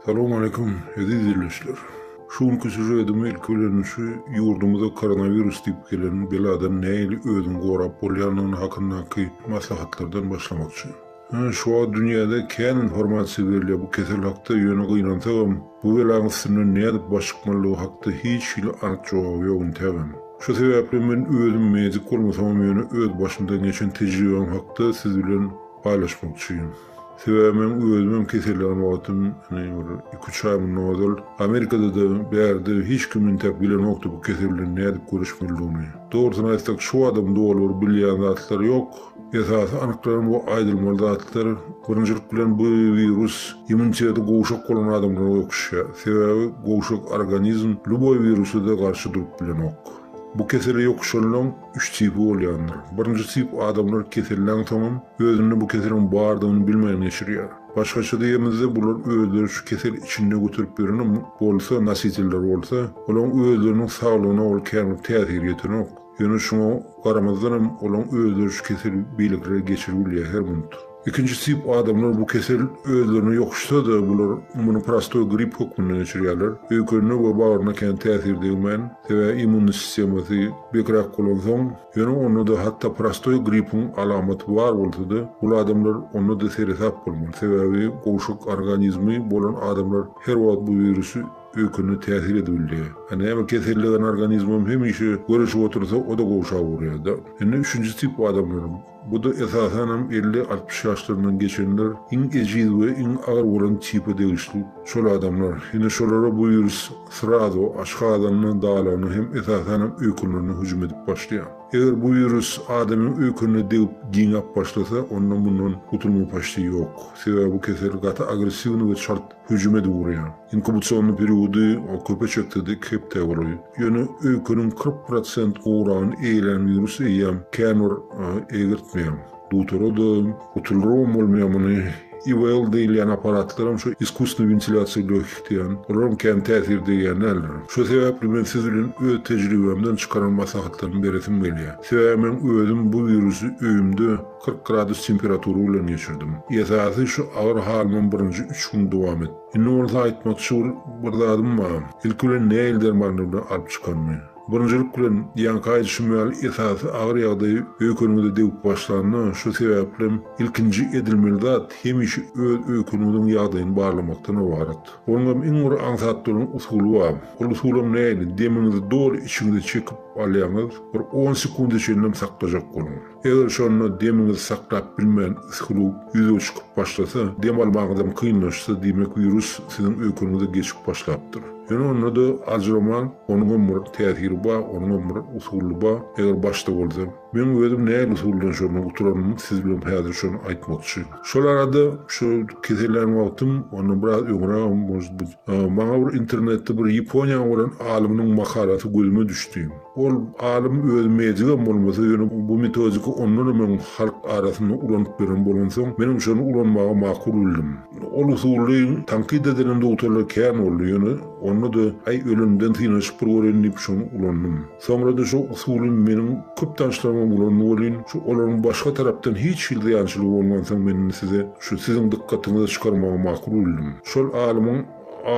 Selamun Aleyküm, aziz dinleyiciler. Şunkü süjedim ilk ölenişi yurdumuzda koronavirüs deyip gelen beladan neyli ödün gorap bolyanın hakkındaki maslahatlardan başlamakçı. Şu an dünyada keyin informasiya veriliyor bu kesel hakta yönü kıynansağım. Bu belanın sınırı ne edip başlıkmalığı hakta hiç ile anıt cevabı yoğun tebem. Şu sebeple men özüm mezik olmasam yönü öz başımdan geçen tecrübem hakta siz bilen paylaşmakçıyım. Sebebim özümüm keserlerim vaktim 2-3 ayımın oğul Amerika'da da berde hiç kimin tek bilen yoktu bu keserlerin ne edip görüşmeliğini. Doğrusuna aytsak şu adam doğulur bilyen zatlar yok. Esası anıkların bu aydılmalı zatlar birincilik bilen bu virüs immuniteti goğuşak olan adamlara yokuşa. Sebebi goğuşak organizm luboy virüsü de karşı durup bilen yok. Bu keseli yokuşanlığın 3 tipi olayanlar. Birinci tip adamlar keselinden tamam, özünde bu keselin bağırdığını bilmeyen geçiriyor. Başkaça diyemizde bunlar özleri şu kesel içinde götürüp birini olsa, nasitiller olsa, olan özlerinin sağlığına ol kendini tesir getiren yok. Yani şuna karamazdan olan özleri şu keseli birlikleri geçirebiliyor her minut. İkinci tip adamlar bu kesel özlerini yokuşta da bunu prastoy grip hükmünden geçiriyorlar. Öykününe ve bağırına kendi tesir değilmeyen ve immün sistemati bekrak olan yani onu da hatta prastoy gripin alamatı var olsa da bu adamlar onu da seresap olmalı. Sebebi koğuşak organizmi bolan adamlar her vakit bu virüsü öykünü tesir edebiliyor. Hani ama keserliğin organizmim hem işi görüşü otursa o da koğuşa vuruyor da. Yani üçüncü tip adamlar. Bu da esasen 50-60 yaşlarından geçenler in eciz ve in ağır olan tipi değişti. Şöyle adamlar. Yine şolara bu virüs sırada aşka adamının dağlarını hem esasen öykünlerine hücum edip başlayan. Eğer bu virüs adamın öykününe deyip giynap başlasa ondan bundan kurtulma başlığı yok. Sebebi bu keser gata agresivini ve şart hücum edip vuruyor. İnkubasyonlu periyodu o köpeçekte de hep tevriliyor. Yani öykünün 40% uğrağın eğilen virüs eyyem kenur eğirtmeyen. Dutora da kurtulurum olmayan İval değilen aparatlarım şu iskusnu ventilasyon löktiyen, olarım kendi tesir değen eller. Şu sebeple ben sizlerin öz tecrübemden çıkaran maslahatlarını beretim geliyor. Sebebim özüm bu virüsü öğümde 40 gradus temperatürüyle geçirdim. Esası şu ağır halimin birinci 3 gün devam et. İnne orta aytmak şu burada adım var. İlk ölen ne elder barnımda alıp çıkarmıyor. Birincilik bilen yankay düşünmeyel esası ağır yağdayı öykünümde deyip başlandı. Şu sebeple ilkinci edilmeli zat hem işi öykünümün yağdayını bağlamaktan avarat. Onun en uğra ansatlarının usulü var. O usulüm neydi? Deminizi doğru içinde çekip alayanız bir 10 sekund içinde saklayacak olun. Eğer şunu deminizi saklayıp bilmeyen usulü yüze çıkıp başlasa, dem almağından kıyınlaşsa demek virüs sizin öykünümde geçip başlattır. Yani onu da acıraman, onun ömrü tesiri var, onun ömrü usulü var. Eğer başta olsa, ben özüm neyle usulüden şunu oturanımı siz bilen hazır şunu aytmakçı. Şolarda şu keselerin vaktim, onu biraz öğrenim. Bana bir internette bir Japonya olan aliminin makalası gözüme düştü. O alim özmeyeceğim olmasa, yani bu metodiki onları ben halk arasında ulanıp veren bulansam, benim şunu ulanmağa makul oldum. O usulü tankit edilen doktorlar keyin oldu, yani onu da ay ölümden tıynaşıp bir öğrenip şunu ulandım. Sonra da şu usulün benim köp tanışlarıma ulanma olayım, şu olanın başka taraftan hiç hilde yançılığı olmansam benim size şu sizin dikkatinize çıkarmağa makul oldum. Şol alimin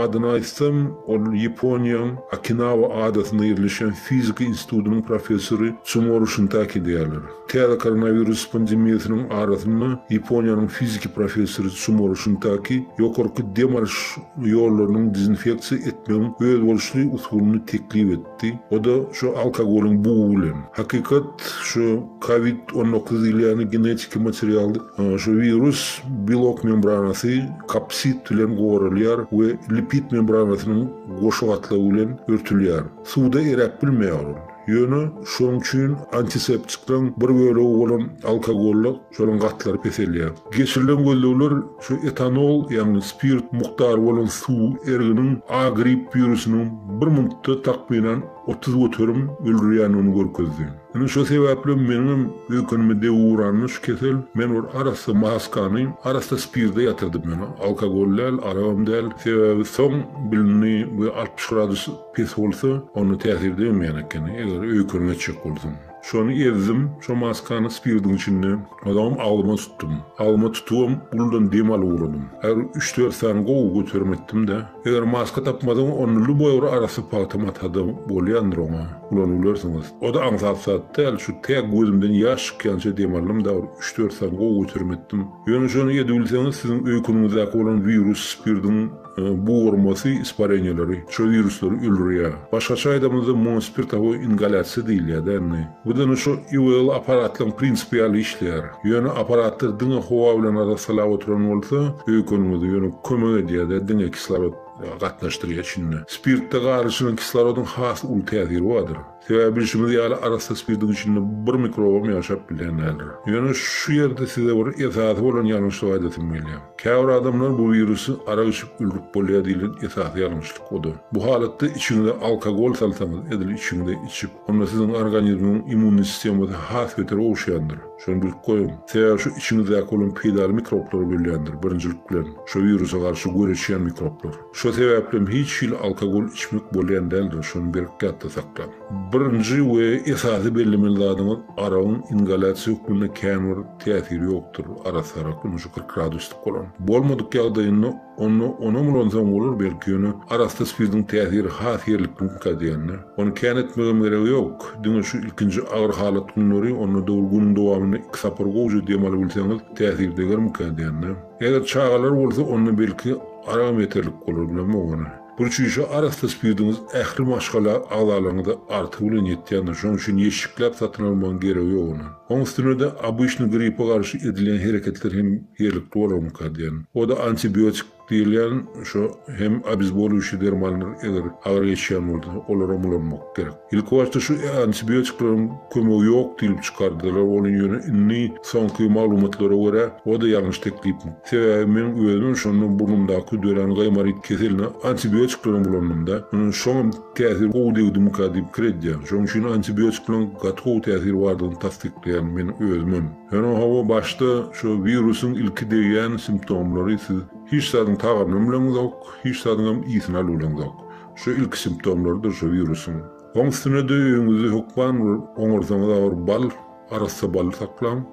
adını aytsam, o Japonya'nın Okinawa adasında yerleşen Fizik İnstitüsü'nün profesörü Tsumoru Shintaki deyerler. Teyze koronavirüs pandemiyasının arasında Japonya'nın fizik profesörü Tsumoru Shintaki yokarki demarş yollarının dezinfeksiya etmenin öz oluşlu usulünü teklif etti. O da şu alkolün buğulen. Hakikat şu COVID-19 ile genetik materyaldı. Şu virüs blok membranası kapsit ile goğralıyor ve lipid membranasının goşuatla ulen örtülüyor. Suda erek bilmeyor. Yönü şunun için antiseptikten bir böyle olan alkogolla şolun katları peseliyor. Geçirilen gözlüler şu etanol yani spirit muhtar olan su erginin A grip virüsünün bir minutta takminen 30 götürüm öldürüyen onu görkezdi. Yani şu sebeple benim öykünümde uğranmış kesel men or arası maskanı arası spirde yatırdım yani. Alkogoller, aram del sebebi son bilini ve 60 gradus pes olsa onu tesir edemeyene yani. Eğer öykünüme çık olsun. Şonu ezdim, şu maskanı spirdin içinde. Adam ağlıma tuttum. Ağlıma tutuyorum, buldan demal uğradım. Eğer 3-4 sene goğu götürmettim de. Eğer maska tapmadım, onlu boyur arası paltam atadım. Bolyandır ona. Ulan ulersiniz. O da ansat değil, şu tek gözümden yaş çıkyanca demalım da 3-4 sene goğu götürmettim. Yani şonu yedebilseniz sizin öykünüzdeki olan virüs spirdin bu orması isparenyaları, şu virüsleri öldürüyor. Başka çaydamızda monspirtavo ingalyası değil ya derni. Bu da şu evvel aparatların prinsipiyali işler. Yani aparattır dine hova bilen arasala oturan olsa öykünümüzü yani kömök ediyor da dine kislorod katnaştırıyor içinde. Spirtte karışının kislorodun has ul tesiri vardır. Sebebi işimiz yani arasında spirtin içinde bir mikrobum yaşap bilenlerdir. Yani şu yerde size bir esası olan yanlışlık adetim bileyim. Kâvr adamlar bu virüsü arayışıp ülrüp bolya değilin esası yanlışlık odur. Bu halatta içinde alkogol salsanız edil içinde içip onunla sizin organizmin immün sisteminde has vetir oluşuyandır. Şunu bilip koyun. Sebebi şu içinizdeki olan peydal mikropları bilendir. Birincilik bilen. Şu virüse karşı göreçiyen mikroplar. Şu sebeple hiç alkogol içmek bolyan değildir. Şunu bir katta saklan. Birinci ve esası belirlemeliğinin arağın ingalyası hükmünde kânur tesiri yoktur. Arasarak bunu şu 40 graduslık olan. Bolmadık yağdayını onu mulonsan olur belki onu arasta spirdin tesiri has yerlikten kadiyanına. Onu kân etmegem gereği yok. Dine şu ilkinci ağır halat günleri onu doğulgunun doğamını kısapır goğucu diyemalı bilseniz tesiri deger mi kadiyanına. Eğer çağalar olsa onu belki arağım yeterlik olur bilmem onu. Bu çünkü arasta spirdiniz ehli maşgala ağlarlarında artı ulan yettiyanlar. Şunun için yeşiklap satın alman gereği yok onun. Onun üstüne de abışını gripe karşı edilen hareketler hem yerlikli olur mu kadiyan. O da antibiyotik diyen şu hem abizbolu dermanlar eğer ağır geçiyen oldu. Olara mulanmak gerek. İlk başta şu antibiyotiklerin kömüğü yok deyip çıkardılar. Onun yönü sanki malumatlara göre o da yanlış teklif. Sebebi benim özümün şunun burnumdaki dören gaymarit keseline antibiyotiklerin bulanımda. Şunun tesiri o devdim kadip kredi. Şunun için antibiyotiklerin katı tesiri vardığını tasdikleyen benim özümüm. Yani hava başta şu virüsün ilk diyen simptomları siz hiç sadın tağırını bilen yok, hiç sadın iyisini alılan yok. Şu ilk simptomlarıdır şu virüsün. Onun üstüne de öğünüzü hukman, onurzanı da var bal, arası bal saklan,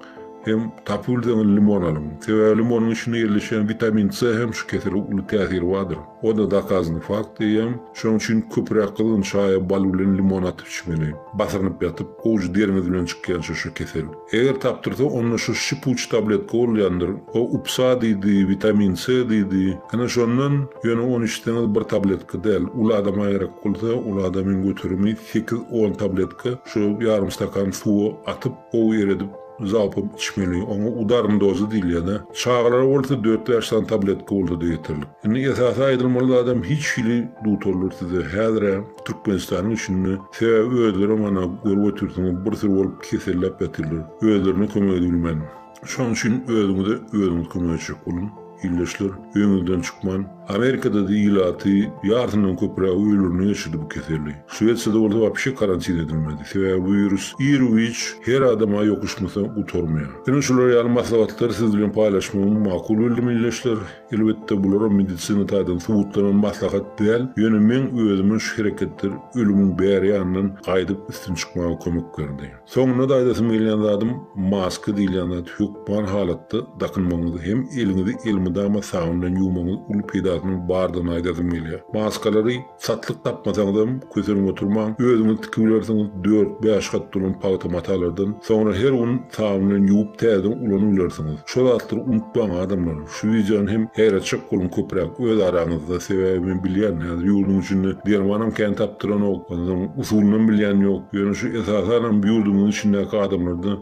hem tapuldan limon alın. Sebebi limonun içine yerleşen vitamin C hem şu keseri ulu tesiri vardır. O da dakazını fark diyem. Şunun için köprek kılın çaya bal bilen limon atıp içmeli. Basarınıp yatıp koğucu deriniz bilen çıkyan şu keseri. Eğer taptırsa onun şu şipuç tabletka olayandır. O upsa deydi, vitamin C deydi. Yani şunun yönü 13'ten bir tabletka değil. Ulu adam ayarak olsa ulu adamın götürümü 8-10 tabletka şu yarım stakan su atıp o yer edip zapıp içmeli. Ona udarım dozu değil ya da. Çağlar olsa 4 yaştan tabletka oldu da yeterli. Yani esası aydılmalı adam hiç hili dut olur size. Hedre Türkmenistan'ın içinde sebebi ödülürüm ana görüp otursunuz. Bir sürü olup kesellep yatırılır. Ödülürünü kömür edilmen. Şunun için ödümüz kömür edecek olun. İyileşler, öğünüzden çıkman. Amerika'da da ilatı yartından köprüye ölürünü yaşadı bu keserliği. Şuvetsi'de orada bir şey karantin edilmedi. Sebebi bu virüs İruviç her adama yokuşmasa utormuyor. Yani şuları yani maslahatları sizlerle paylaşmamın makul öldüm iyileşler. Elbette bunlara medisini tadın subutlanan maslahat değil. Yönümün özümün şu hareketler ölümün beri yanından kaydıp üstün çıkmaya komik verdi. Sonuna da aydasım gelen adım maske değil yani hükman halatta dakınmanızı hem elinizi elmidama sağından yumanız ulu peydasının bardığına aydasım geliyor. Maskaları satlık tapmasanız köserin oturman özünüz tıkıvlersiniz 4-5 kat dolun pağıtamatalardan sonra her onun sağından yuup tezden ulanı ulersiniz. Şu zatları unutman adamlar. Şu videonun hem heyretçak kolun köprek öz aranızda sebebini bilyen yani yurdun içinde dermanım kendi taptıran yok. Usulünün bilyen yok. Yani şu esasanen bir yurdun içindeki adamlarda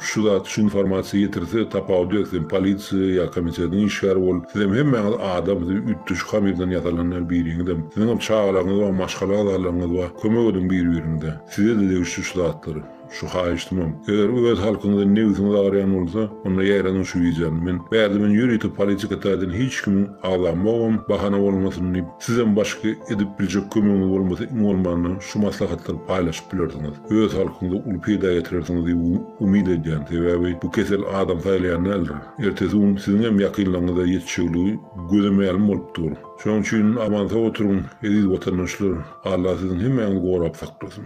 şu zat şu informasyonu getirse tapağı diyorsun polisiya ya komitenin işler ol. Sizem hemen adam ütüş kamirden yatalanlar birinde. Sizin çağlarınız var, maşgalalarınız var. Kömek edin birbirinde. Size de değişti şu zatları. Şu haiştimam. Eğer öz halkınızda nevsiniz arayan olsa, onunla yayranın şu vicdanı. Ben verdiğimin yürüyütü politikatadan hiç kimin ağlanmağım, bahane olmasın deyip, sizden başka edip bilecek kömüğünüz olmasa in olmanla şu maslahatları paylaşıp bilirsiniz. Öz halkınızda ulu peyda getirirsiniz diye umid edeceğim. Sebebi bu kesel adam saylayan nedir? Ertesi sizin hem yakınlarınıza yetişikliği gözemeyelim olup durur. Şunun için amansa oturun, ediz vatandaşlar. Allah sizin hemen gorap saklasın.